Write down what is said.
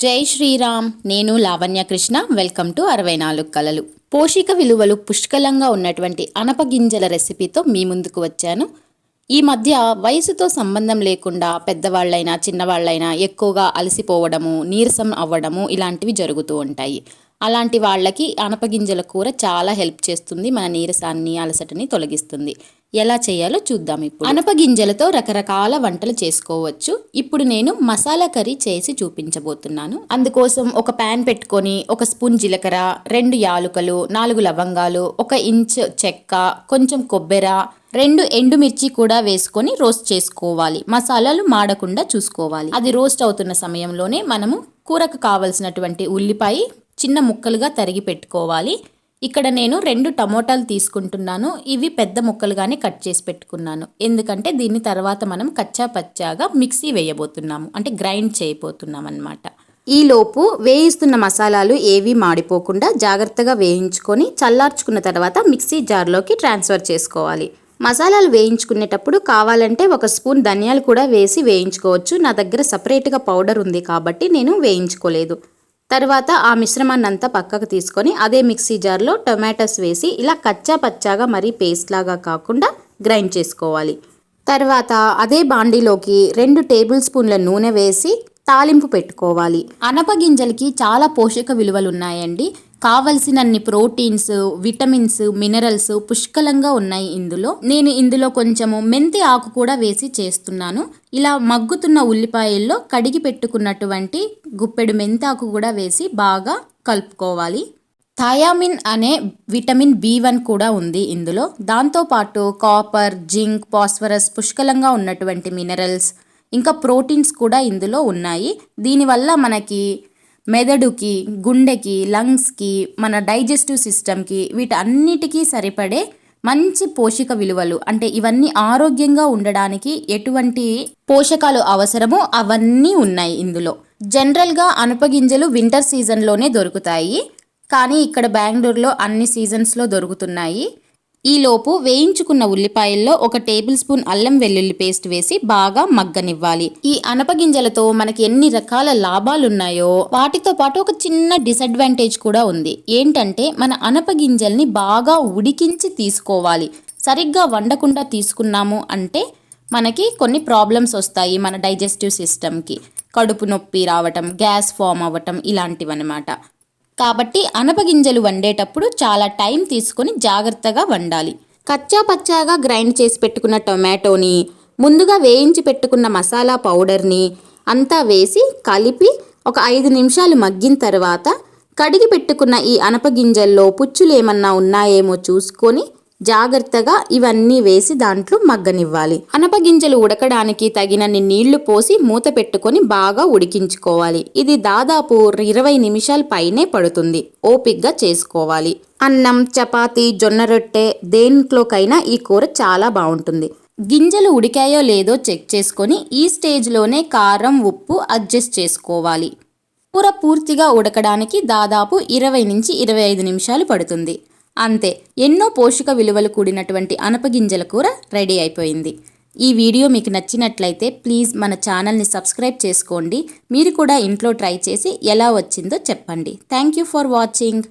జై శ్రీరామ్. నేను Lavanya Krishna. Welcome to 64 కలలు. పోషక విలువలు పుష్కలంగా ఉన్నటువంటి అనపగింజల రెసిపీతో మీ ముందుకు వచ్చాను. ఈ మధ్య వయసుతో సంబంధం లేకుండా పెద్దవాళ్ళైనా చిన్నవాళ్ళైనా ఎక్కువగా అలసిపోవడము, నీరసం అవ్వడము ఇలాంటివి జరుగుతూ ఉంటాయి. అలాంటి వాళ్ళకి అనపగింజల కూర చాలా హెల్ప్ చేస్తుంది. మన నీరసాన్ని, అలసటని తొలగిస్తుంది. ఎలా చేయాలో చూద్దాం. ఇప్పుడు అనపగింజలతో రకరకాల వంటలు చేసుకోవచ్చు. ఇప్పుడు నేను మసాలా కర్రీ చేసి చూపించబోతున్నాను. అందుకోసం ఒక ప్యాన్ పెట్టుకొని 1 స్పూన్ జీలకర్ర, 2 యాలుకలు, 4 లవంగాలు, 1 ఇంచ్ చెక్క, కొంచెం కొబ్బెర, 2 ఎండుమిర్చి కూడా వేసుకొని రోస్ట్ చేసుకోవాలి. మసాలాలు మాడకుండా చూసుకోవాలి. అది రోస్ట్ అవుతున్న సమయంలోనే మనము కూరకు కావలసినటువంటి ఉల్లిపాయ చిన్న ముక్కలుగా తరిగి పెట్టుకోవాలి. ఇక్కడ నేను 2 టమోటాలు తీసుకుంటున్నాను. ఇవి పెద్ద ముక్కలుగానే కట్ చేసి పెట్టుకున్నాను. ఎందుకంటే దీన్ని తర్వాత మనం కచ్చా పచ్చాగా మిక్సీ వేయబోతున్నాము, అంటే గ్రైండ్ చేయబోతున్నాం అన్నమాట. ఈలోపు వేయిస్తున్న మసాలాలు ఏవి మాడిపోకుండా జాగ్రత్తగా వేయించుకొని చల్లార్చుకున్న తర్వాత మిక్సీ జార్లోకి ట్రాన్స్ఫర్ చేసుకోవాలి. మసాలాలు వేయించుకునేటప్పుడు కావాలంటే 1 స్పూన్ ధనియాలు కూడా వేసి వేయించుకోవచ్చు. నా దగ్గర సపరేట్గా పౌడర్ ఉంది కాబట్టి నేను వేయించుకోలేదు. తర్వాత ఆ మిశ్రమాన్ని అంతా పక్కకు తీసుకొని అదే మిక్సీ జార్లో టొమాటోస్ వేసి ఇలా కచ్చా పచ్చాగా మరీ పేస్ట్ లాగా కాకుండా గ్రైండ్ చేసుకోవాలి. తర్వాత అదే బాండీలోకి 2 టేబుల్ స్పూన్ల నూనె వేసి తాలింపు పెట్టుకోవాలి. అనపగింజలకి చాలా పోషక విలువలు ఉన్నాయండి. కావలసినన్ని ప్రోటీన్స్, విటమిన్స్, మినరల్స్ పుష్కలంగా ఉన్నాయి ఇందులో. నేను ఇందులో కొంచెము మెంతి ఆకు కూడా వేసి చేస్తున్నాను. ఇలా మగ్గుతున్న ఉల్లిపాయల్లో కడిగి పెట్టుకున్నటువంటి గుప్పెడు మెంతాకు కూడా వేసి బాగా కలుపుకోవాలి. థయామిన్ అనే విటమిన్ B1 కూడా ఉంది ఇందులో. దాంతోపాటు కాపర్, జింక్, ఫాస్ఫరస్ పుష్కలంగా ఉన్నటువంటి మినరల్స్, ఇంకా ప్రోటీన్స్ కూడా ఇందులో ఉన్నాయి. దీనివల్ల మనకి మెదడుకి, గుండెకి, లంగ్స్కి, మన డైజెస్టివ్ సిస్టమ్కి వీటన్నిటికీ సరిపడే మంచి పోషక విలువలు, అంటే ఇవన్నీ ఆరోగ్యంగా ఉండడానికి ఎటువంటి పోషకాలు అవసరమో అవన్నీ ఉన్నాయి ఇందులో. జనరల్గా అనపగింజలు వింటర్ సీజన్లోనే దొరుకుతాయి, కానీ ఇక్కడ బెంగళూరులో అన్ని సీజన్స్లో దొరుకుతున్నాయి. ఈలోపు వేయించుకున్న ఉల్లిపాయల్లో 1 టేబుల్ స్పూన్ అల్లం వెల్లుల్లి పేస్ట్ వేసి బాగా మగ్గనివ్వాలి. ఈ అనపగింజలతో మనకి ఎన్ని రకాల లాభాలున్నాయో వాటితో పాటు ఒక చిన్న డిసడ్వాంటేజ్ కూడా ఉంది. ఏంటంటే మన అనపగింజల్ని బాగా ఉడికించి తీసుకోవాలి. సరిగ్గా వండకుండా తీసుకున్నాము అంటే మనకి కొన్ని ప్రాబ్లమ్స్ వస్తాయి. మన డైజెస్టివ్ సిస్టమ్కి కడుపు నొప్పి రావటం, గ్యాస్ ఫామ్ అవ్వటం ఇలాంటివన్నమాట. కాబట్టి అనపగింజలు వండేటప్పుడు చాలా టైం తీసుకొని జాగ్రత్తగా వండాలి. కచ్చా పచ్చాగా గ్రైండ్ చేసి పెట్టుకున్న టొమాటోని, ముందుగా వేయించి పెట్టుకున్న మసాలా పౌడర్ని అంతా వేసి కలిపి ఒక 5 నిమిషాలు మగ్గిన తర్వాత కడిగి పెట్టుకున్న ఈ అనపగింజల్లో పుచ్చులు ఏమన్నా ఉన్నాయేమో చూసుకొని జాగ్రత్తగా ఇవన్నీ వేసి దాంట్లో మగ్గనివ్వాలి. అనపగింజలు ఉడకడానికి తగినన్ని నీళ్లు పోసి మూత పెట్టుకొని బాగా ఉడికించుకోవాలి. ఇది దాదాపు 20 నిమిషాల పైనే పడుతుంది. ఓపిగ్గా చేసుకోవాలి. అన్నం, చపాతీ, జొన్న రొట్టె దేంట్లోకైనా ఈ కూర చాలా బాగుంటుంది. గింజలు ఉడికాయో లేదో చెక్ చేసుకొని ఈ స్టేజ్లోనే కారం, ఉప్పు అడ్జస్ట్ చేసుకోవాలి. కూర పూర్తిగా ఉడకడానికి దాదాపు 20 నుంచి 25 నిమిషాలు పడుతుంది. అంతే, ఎన్నో పోషక విలువలు కూడినటువంటి అనపగింజల కూర రెడీ అయిపోయింది. ఈ వీడియో మీకు నచ్చినట్లయితే ప్లీజ్ మన ఛానల్ని సబ్స్క్రైబ్ చేసుకోండి. మీరు కూడా ఇంట్లో ట్రై చేసి ఎలా వచ్చిందో చెప్పండి. Thank you for watching.